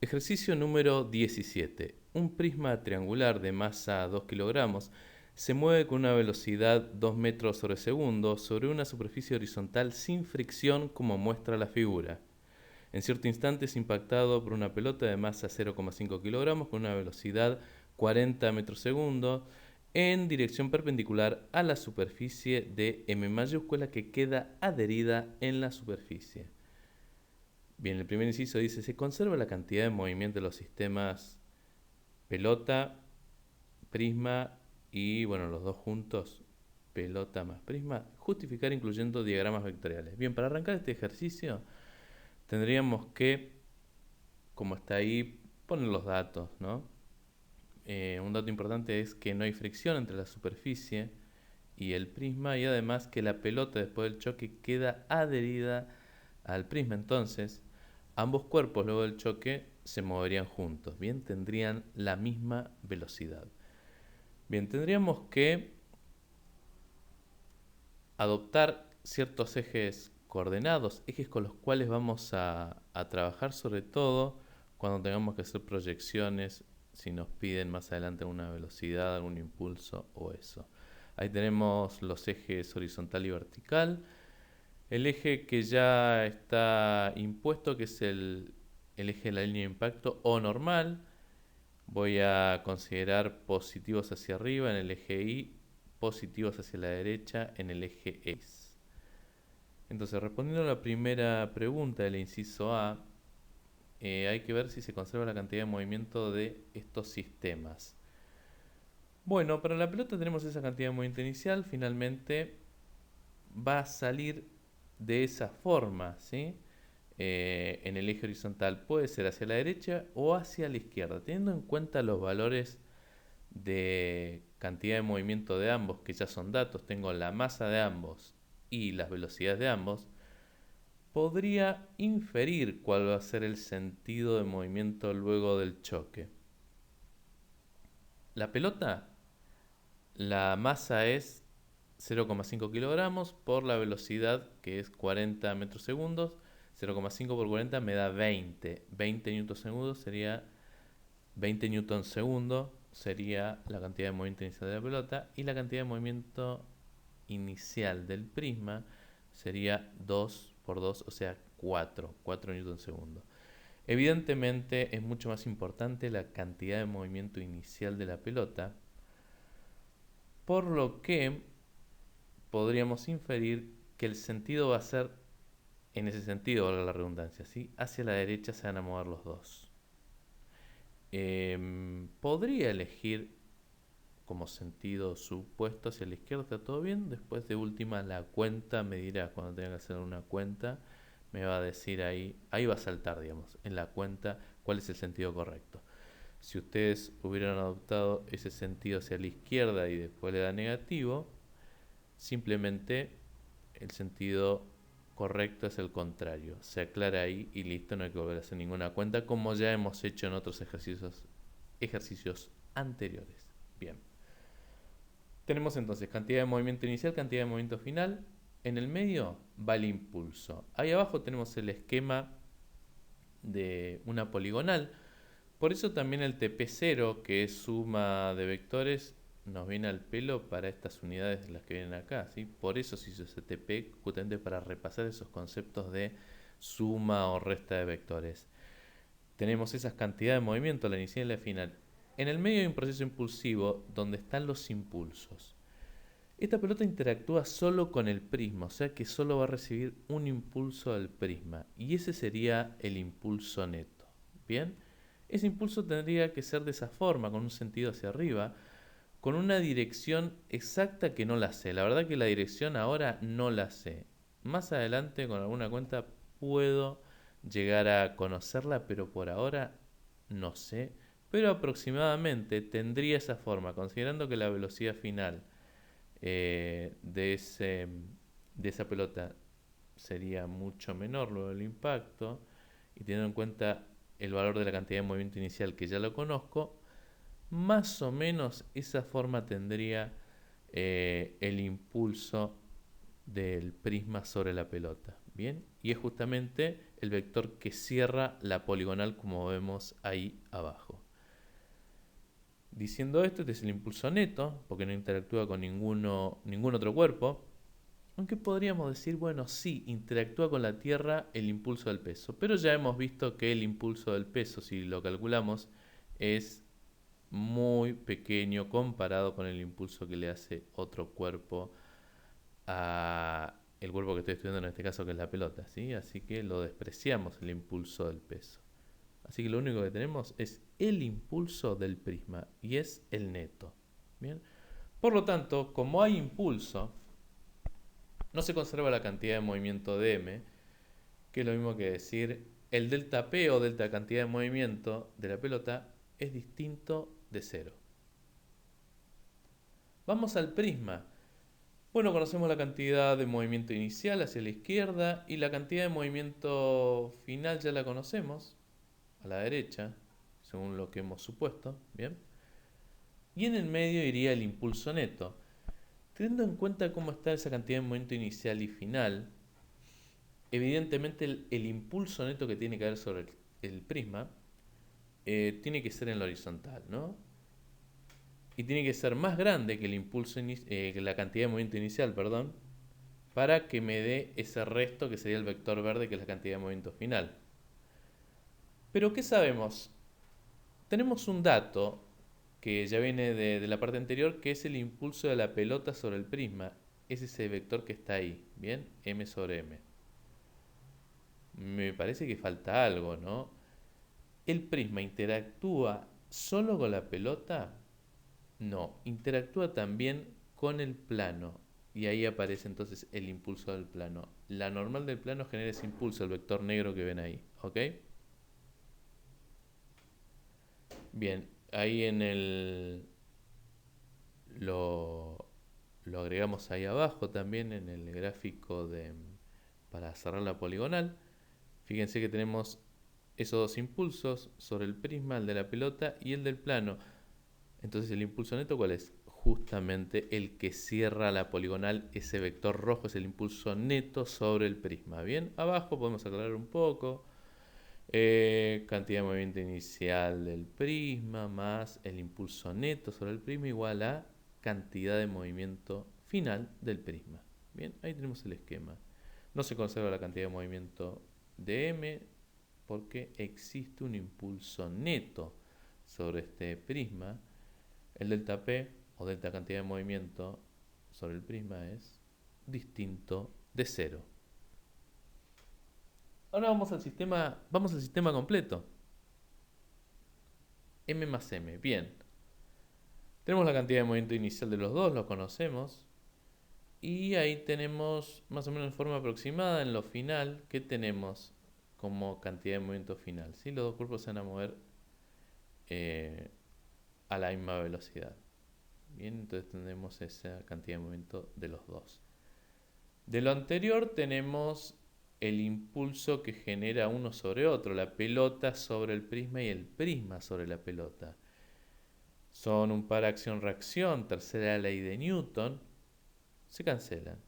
Ejercicio número 17. Un prisma triangular de masa 2 kilogramos se mueve con una velocidad 2 metros sobre segundo sobre una superficie horizontal sin fricción como muestra la figura. En cierto instante es impactado por una pelota de masa 0,5 kilogramos con una velocidad 40 metros segundo en dirección perpendicular a la superficie de M mayúscula que queda adherida en la superficie. Bien, el primer inciso dice, se conserva la cantidad de movimiento de los sistemas pelota, prisma y, bueno, los dos juntos, pelota más prisma, justificar incluyendo diagramas vectoriales. Bien, para arrancar este ejercicio tendríamos que, como está ahí, poner los datos, ¿no? Un dato importante es que no hay fricción entre la superficie y el prisma y además que la pelota después del choque queda adherida al prisma. Entonces, ambos cuerpos luego del choque se moverían juntos, bien, tendrían la misma velocidad. Bien, tendríamos que adoptar ciertos ejes coordenados, ejes con los cuales vamos a trabajar sobre todo cuando tengamos que hacer proyecciones, si nos piden más adelante alguna velocidad, algún impulso o eso. Ahí tenemos los ejes horizontal y vertical. El eje que ya está impuesto, que es el eje de la línea de impacto o normal, voy a considerar positivos hacia arriba en el eje Y, positivos hacia la derecha en el eje X. Entonces, respondiendo a la primera pregunta del inciso A, hay que ver si se conserva la cantidad de movimiento de estos sistemas. Bueno, para la pelota tenemos esa cantidad de movimiento inicial, finalmente va a salir de esa forma, ¿sí? En el eje horizontal puede ser hacia la derecha o hacia la izquierda, teniendo en cuenta los valores de cantidad de movimiento de ambos, que ya son datos, tengo la masa de ambos y las velocidades de ambos, podría inferir cuál va a ser el sentido de movimiento luego del choque. La pelota, la masa es 0,5 kilogramos por la velocidad que es 40 metros segundos. 0,5 por 40 me da 20. 20 newton segundo sería 20 newton segundo sería la cantidad de movimiento inicial de la pelota y la cantidad de movimiento inicial del prisma sería 2 por 2, o sea 4 newton segundo. Evidentemente es mucho más importante la cantidad de movimiento inicial de la pelota, por lo que podríamos inferir que el sentido va a ser, en ese sentido, valga la redundancia, ¿sí? Hacia la derecha se van a mover los dos. Podría elegir como sentido supuesto hacia la izquierda, está todo bien. Después de última la cuenta me dirá, cuando tenga que hacer una cuenta, me va a decir ahí va a saltar, digamos, en la cuenta cuál es el sentido correcto. Si ustedes hubieran adoptado ese sentido hacia la izquierda y después le da negativo, simplemente el sentido correcto es el contrario. Se aclara ahí y listo, no hay que volver a hacer ninguna cuenta, como ya hemos hecho en otros ejercicios anteriores. Bien. Tenemos entonces cantidad de movimiento inicial, cantidad de movimiento final. En el medio va el impulso. Ahí abajo tenemos el esquema de una poligonal. Por eso también el TP0, que es suma de vectores, nos viene al pelo para estas unidades las que vienen acá, ¿sí? Por eso se hizo ese TP, justamente para repasar esos conceptos de suma o resta de vectores. Tenemos esas cantidades de movimiento, la inicial y la final. En el medio hay un proceso impulsivo donde están los impulsos. Esta pelota interactúa solo con el prisma, o sea que solo va a recibir un impulso del prisma, y ese sería el impulso neto. Bien, ese impulso tendría que ser de esa forma, con un sentido hacia arriba, con una dirección exacta que no la sé. La verdad que la dirección ahora no la sé. Más adelante con alguna cuenta puedo llegar a conocerla, pero por ahora no sé. Pero aproximadamente tendría esa forma, considerando que la velocidad final de esa pelota sería mucho menor luego del impacto, y teniendo en cuenta el valor de la cantidad de movimiento inicial que ya lo conozco, más o menos esa forma tendría el impulso del prisma sobre la pelota. Bien, y es justamente el vector que cierra la poligonal como vemos ahí abajo. Diciendo esto, este es el impulso neto, porque no interactúa con ningún otro cuerpo. Aunque podríamos decir, bueno, sí, interactúa con la Tierra el impulso del peso. Pero ya hemos visto que el impulso del peso, si lo calculamos, es muy pequeño comparado con el impulso que le hace otro cuerpo a el cuerpo que estoy estudiando en este caso, que es la pelota, ¿sí? Así que lo despreciamos el impulso del peso. Así que lo único que tenemos es el impulso del prisma y es el neto. Bien. Por lo tanto, como hay impulso, no se conserva la cantidad de movimiento de m, que es lo mismo que decir el delta p o delta cantidad de movimiento de la pelota es distinto de cero. Vamos al prisma. Bueno, conocemos la cantidad de movimiento inicial hacia la izquierda y la cantidad de movimiento final ya la conocemos, a la derecha, según lo que hemos supuesto. Bien. Y en el medio iría el impulso neto. Teniendo en cuenta cómo está esa cantidad de movimiento inicial y final, evidentemente el impulso neto que tiene que haber sobre el prisma tiene que ser en la horizontal, ¿no? Y tiene que ser más grande que el impulso que la cantidad de movimiento inicial, perdón, para que me dé ese resto que sería el vector verde, que es la cantidad de movimiento final. Pero ¿qué sabemos? Tenemos un dato que ya viene de la parte anterior, que es el impulso de la pelota sobre el prisma. Es ese vector que está ahí, ¿bien? M sobre M. Me parece que falta algo, ¿no? ¿El prisma interactúa solo con la pelota? No, interactúa también con el plano. Y ahí aparece entonces el impulso del plano. La normal del plano genera ese impulso, el vector negro que ven ahí. ¿Ok? Bien, ahí en el... Lo, lo agregamos ahí abajo también en el gráfico para cerrar la poligonal. Fíjense que tenemos esos dos impulsos sobre el prisma, el de la pelota y el del plano. Entonces el impulso neto, ¿cuál es? Justamente el que cierra la poligonal, ese vector rojo es el impulso neto sobre el prisma. Bien, abajo podemos aclarar un poco. Cantidad de movimiento inicial del prisma más el impulso neto sobre el prisma igual a cantidad de movimiento final del prisma. Bien, ahí tenemos el esquema. No se conserva la cantidad de movimiento de m porque existe un impulso neto sobre este prisma. El delta P o delta cantidad de movimiento sobre el prisma es distinto de cero. Ahora vamos al sistema completo. M más M. Bien. Tenemos la cantidad de movimiento inicial de los dos, lo conocemos. Y ahí tenemos más o menos en forma aproximada en lo final que tenemos como cantidad de movimiento final. ¿Sí? Los dos cuerpos se van a mover eh, a la misma velocidad. Bien, entonces tendremos esa cantidad de movimiento de los dos. De lo anterior tenemos el impulso que genera uno sobre otro, la pelota sobre el prisma y el prisma sobre la pelota. Son un par acción-reacción, tercera ley de Newton, se cancelan.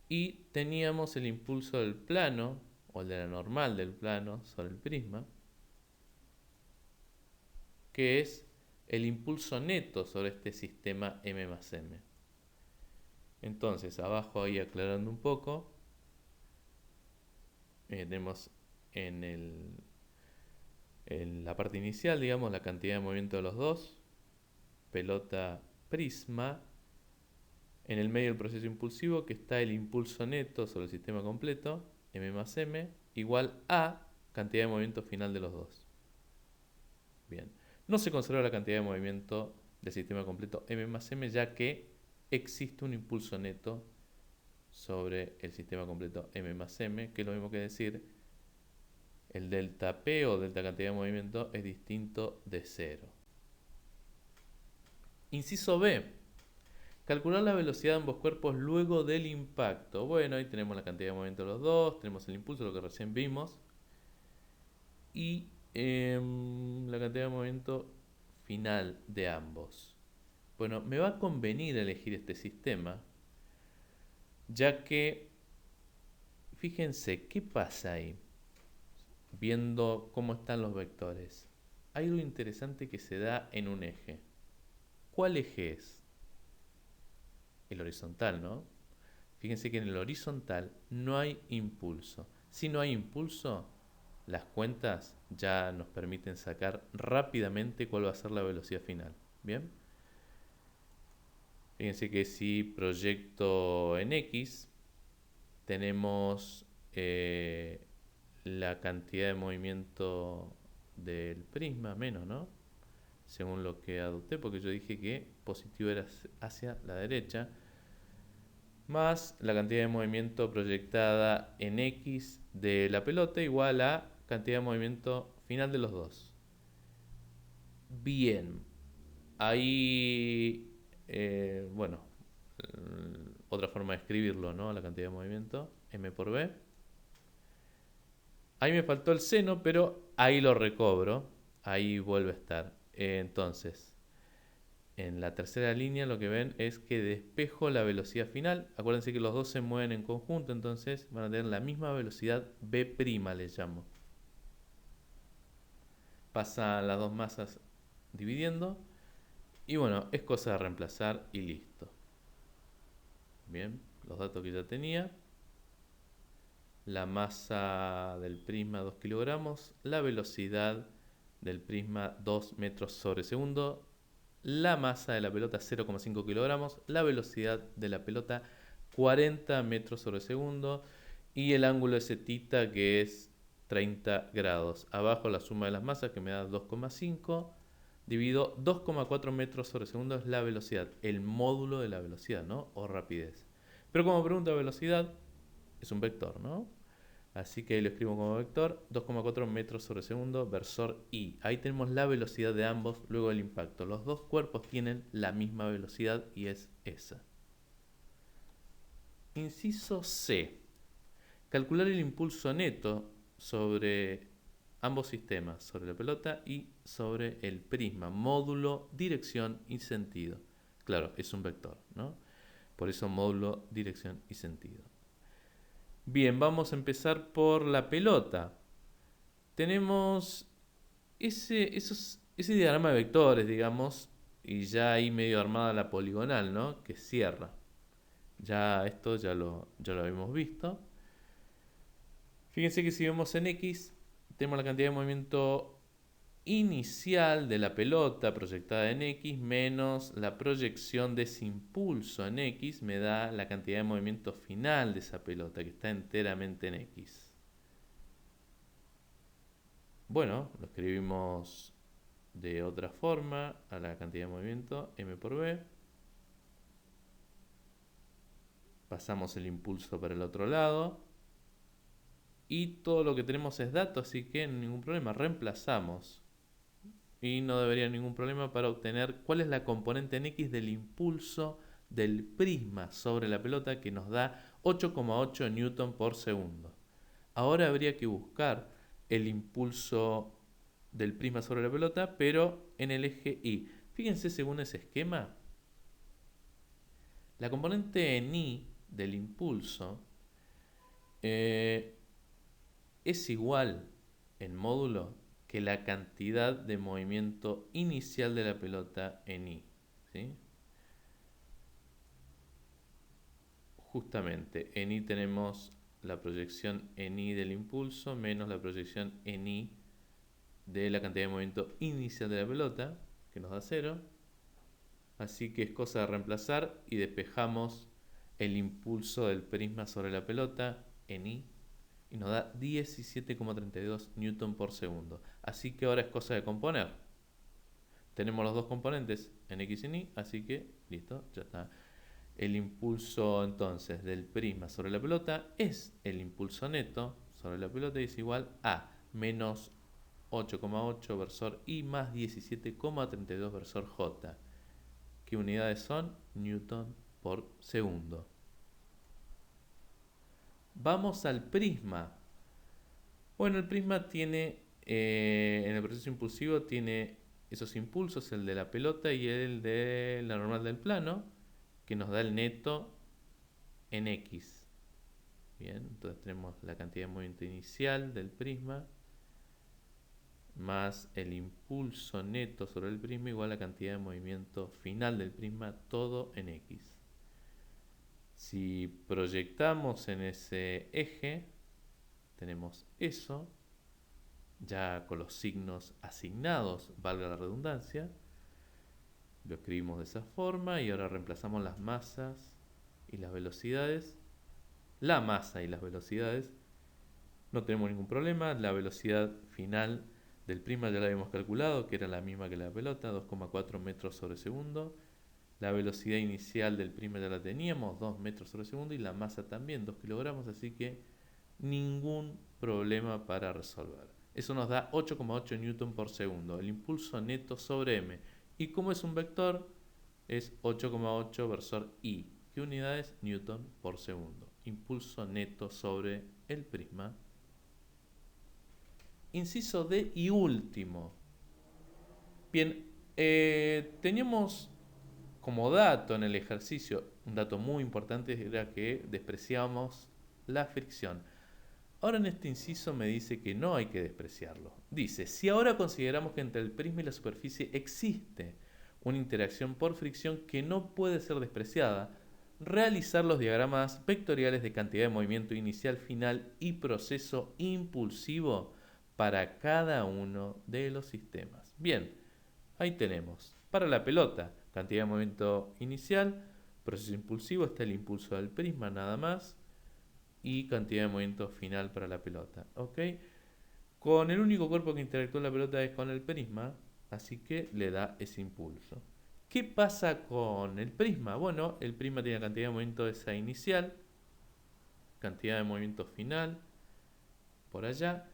Y teníamos el impulso del plano, o el de la normal del plano, sobre el prisma, que es el impulso neto sobre este sistema M más M. Entonces, abajo ahí aclarando un poco, tenemos en la parte inicial, digamos, la cantidad de movimiento de los dos, pelota prisma, en el medio del proceso impulsivo que está el impulso neto sobre el sistema completo, M más M, igual a cantidad de movimiento final de los dos. Bien, no se conserva la cantidad de movimiento del sistema completo M más M, ya que existe un impulso neto sobre el sistema completo M más M, que es lo mismo que decir el delta P o delta cantidad de movimiento es distinto de cero. Inciso B. Calcular la velocidad de ambos cuerpos luego del impacto. Bueno, ahí tenemos la cantidad de movimiento de los dos, tenemos el impulso, lo que recién vimos, y la cantidad de movimiento final de ambos. Bueno, me va a convenir elegir este sistema, ya que fíjense, ¿qué pasa ahí? Viendo cómo están los vectores. Hay algo interesante que se da en un eje. ¿Cuál eje es? El horizontal, ¿no? Fíjense que en el horizontal no hay impulso. Si no hay impulso, las cuentas ya nos permiten sacar rápidamente cuál va a ser la velocidad final. ¿Bien? Fíjense que si proyecto en X, tenemos la cantidad de movimiento del prisma menos, ¿no? Según lo que adopté, porque yo dije que positivo era hacia la derecha, más la cantidad de movimiento proyectada en X de la pelota igual a cantidad de movimiento final de los dos. Bien, ahí, bueno, otra forma de escribirlo, ¿no? La cantidad de movimiento, m por b. Ahí me faltó el seno, pero ahí lo recobro, ahí vuelve a estar. Entonces, en la tercera línea lo que ven es que despejo la velocidad final. Acuérdense que los dos se mueven en conjunto, entonces van a tener la misma velocidad b', les llamo. Pasan las dos masas dividiendo. Y bueno, es cosa de reemplazar y listo. Bien, los datos que ya tenía. La masa del prisma 2 kilogramos. La velocidad del prisma 2 metros sobre segundo. La masa de la pelota 0,5 kilogramos. La velocidad de la pelota 40 metros sobre segundo. Y el ángulo de θ que es 30 grados. Abajo la suma de las masas que me da 2,5. Divido 2,4 metros sobre segundo es la velocidad, el módulo de la velocidad, ¿no? O rapidez. Pero como pregunta de velocidad, es un vector, ¿no? Así que ahí lo escribo como vector, 2,4 metros sobre segundo, versor I. Ahí tenemos la velocidad de ambos luego del impacto. Los dos cuerpos tienen la misma velocidad y es esa. Inciso C. Calcular el impulso neto sobre ambos sistemas, sobre la pelota y sobre el prisma, módulo, dirección y sentido. Claro, es un vector, ¿no? Por eso módulo, dirección y sentido. Bien, vamos a empezar por la pelota. Tenemos ese diagrama de vectores, digamos, y ya ahí medio armada la poligonal, ¿no? Que cierra. Ya esto ya lo habíamos visto. Fíjense que si vemos en X, tenemos la cantidad de movimiento inicial de la pelota proyectada en X menos la proyección de ese impulso en X me da la cantidad de movimiento final de esa pelota que está enteramente en X. Bueno, lo escribimos de otra forma a la cantidad de movimiento m por b. Pasamos el impulso para el otro lado. Y todo lo que tenemos es dato, así que ningún problema, reemplazamos. Y no debería haber ningún problema para obtener cuál es la componente en X del impulso del prisma sobre la pelota que nos da 8,8 newton por segundo. Ahora habría que buscar el impulso del prisma sobre la pelota, pero en el eje Y. Fíjense según ese esquema, la componente en Y del impulso es igual en módulo que la cantidad de movimiento inicial de la pelota en I. ¿Sí? Justamente, en I tenemos la proyección en I del impulso menos la proyección en I de la cantidad de movimiento inicial de la pelota, que nos da 0. Así que es cosa de reemplazar y despejamos el impulso del prisma sobre la pelota en I y nos da 17,32 newton por segundo. Así que ahora es cosa de componer. Tenemos los dos componentes en X y en Y, así que listo, ya está. El impulso entonces del prisma sobre la pelota es el impulso neto sobre la pelota y es igual a menos 8,8 versor I más 17,32 versor J. ¿Qué unidades son? Newton por segundo. Vamos al prisma. Bueno, el prisma tiene, en el proceso impulsivo, tiene esos impulsos, el de la pelota y el de la normal del plano, que nos da el neto en X. Bien, entonces tenemos la cantidad de movimiento inicial del prisma más el impulso neto sobre el prisma igual a la cantidad de movimiento final del prisma, todo en X. Si proyectamos en ese eje, tenemos eso, ya con los signos asignados, valga la redundancia. Lo escribimos de esa forma y ahora reemplazamos las masas y las velocidades. La masa y las velocidades, no tenemos ningún problema. La velocidad final del prisma ya la habíamos calculado, que era la misma que la pelota, 2,4 metros sobre segundo. La velocidad inicial del prisma ya la teníamos, 2 metros sobre segundo, y la masa también, 2 kilogramos, así que ningún problema para resolver. Eso nos da 8,8 newton por segundo, el impulso neto sobre m. Y como es un vector, es 8,8 versor i. ¿Qué unidades? Newton por segundo. Impulso neto sobre el prisma. Inciso D y último. Bien, teníamos como dato en el ejercicio, un dato muy importante era que despreciábamos la fricción. Ahora en este inciso me dice que no hay que despreciarlo. Dice, si ahora consideramos que entre el prisma y la superficie existe una interacción por fricción que no puede ser despreciada, realizar los diagramas vectoriales de cantidad de movimiento inicial, final y proceso impulsivo para cada uno de los sistemas. Bien, ahí tenemos. Para la pelota, cantidad de movimiento inicial, proceso impulsivo, está el impulso del prisma nada más, y cantidad de movimiento final para la pelota. ¿Ok? Con el único cuerpo que interactúa la pelota es con el prisma, así que le da ese impulso. ¿Qué pasa con el prisma? Bueno, el prisma tiene cantidad de movimiento esa inicial, cantidad de movimiento final, por allá.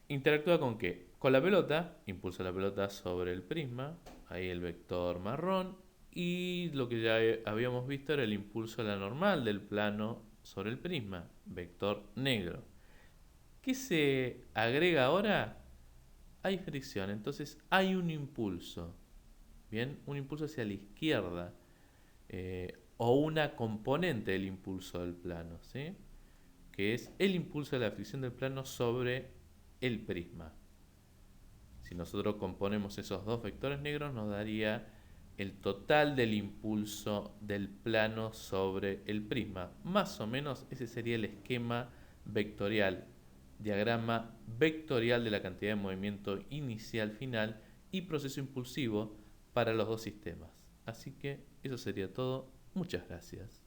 ¿Interactúa con qué? Con la pelota, impulsa la pelota sobre el prisma, ahí el vector marrón, y lo que ya habíamos visto era el impulso a la normal del plano sobre el prisma, vector negro. ¿Qué se agrega ahora? Hay fricción, entonces hay un impulso, ¿bien? Un impulso hacia la izquierda, o una componente del impulso del plano, ¿sí? Que es el impulso de la fricción del plano sobre el prisma. Si nosotros componemos esos dos vectores negros, nos daría el total del impulso del plano sobre el prisma. Más o menos ese sería el esquema vectorial, diagrama vectorial de la cantidad de movimiento inicial, final y proceso impulsivo para los dos sistemas. Así que eso sería todo. Muchas gracias.